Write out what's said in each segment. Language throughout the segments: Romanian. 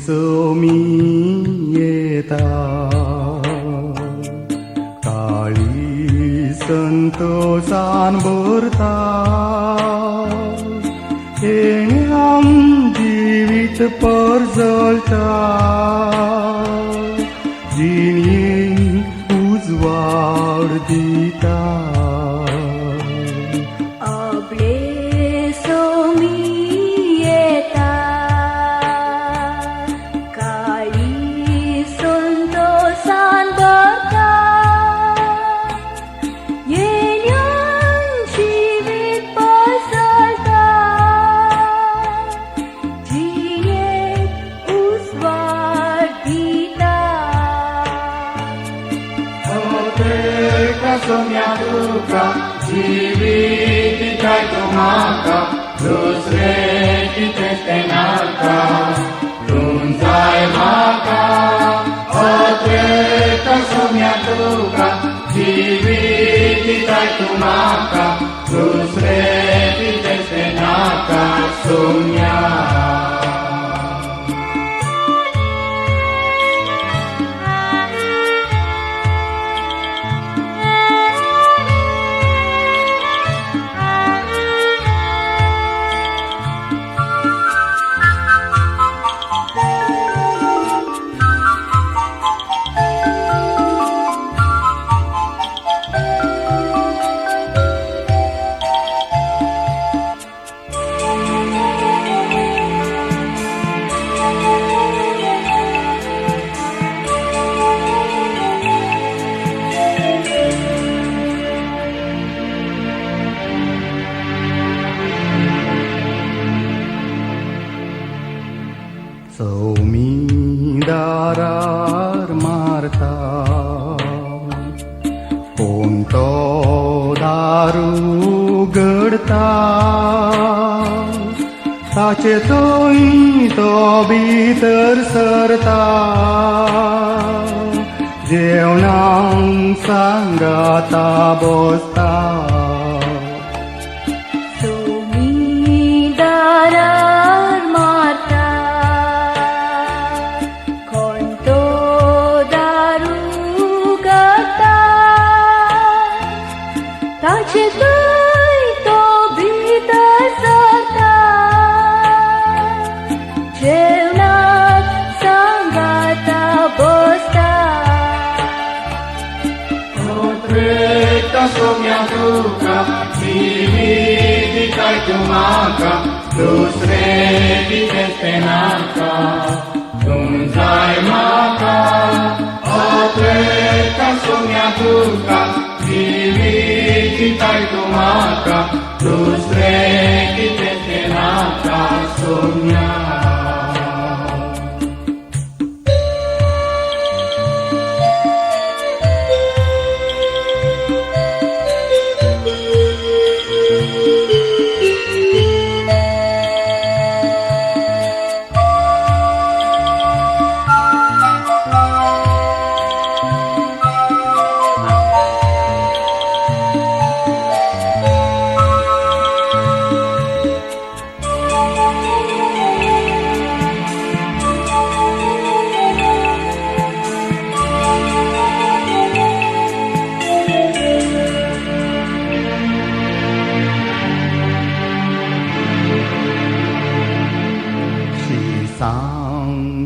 सोमी येता काळी संतोषान भरता येण्याम जिवीत परजळटा जिणयेक उजवाड दिता Somiatuka, jiviti kaitumaka, dusreki testenaka, tunzai maka. Otreka somiatuka, jiviti kaitumaka, dusreki testenaka, somia. Somidarar marta ponto daru gडता ताचे थंय तो भितर सरता जेवणाक सांगाता बसता ताचे थंय तो भितर सरता जेवणाक सांगाता बसता Otreka somiatuka, jiviti kaitumaka, dusreki testenaka, tunzai maka. Otreka somiatuka, jiviti kaitumaka, dusreki testenaka, somia.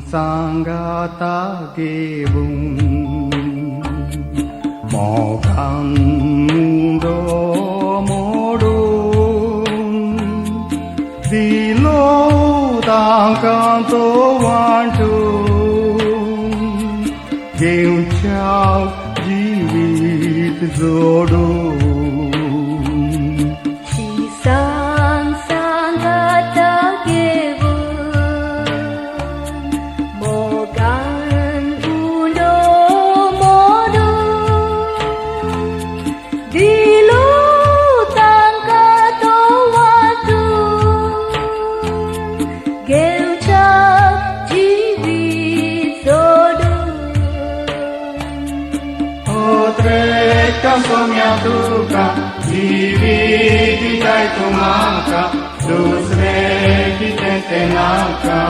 Sangata gebung mogang mundo modung dilo tangkan to wantung geuchau jiwit jodung Somiatuka, jiviti kaitumaka, dusreki testenaka,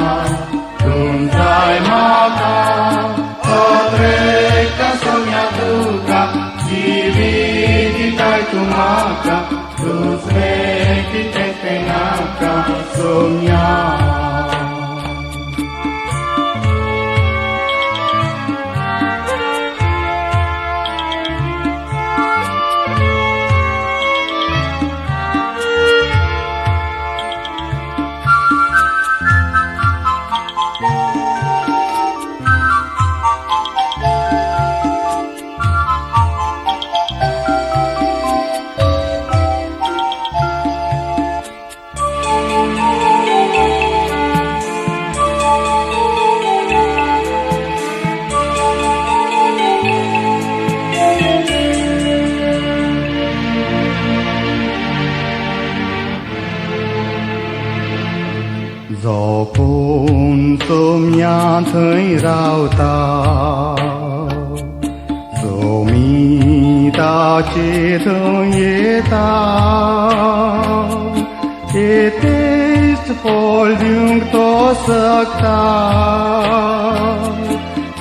សូមញ៉ាថៃរោតាសូមីតាជាទយេតា It is for you to sakta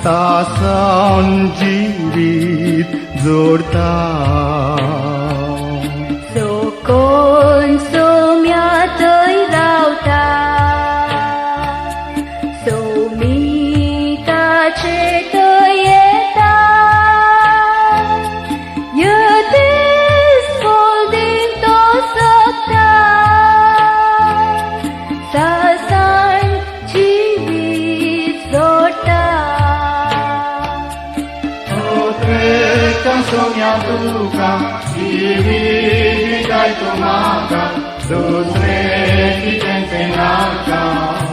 ta san jivit zorta So con so mya tới rao ta So mi ta che tới ye ta Như this holding to sakta Sa san jivit zorta Trong sông nhà tu ca, đi vi đại tu ma ca, tu sre ki ten se na ca.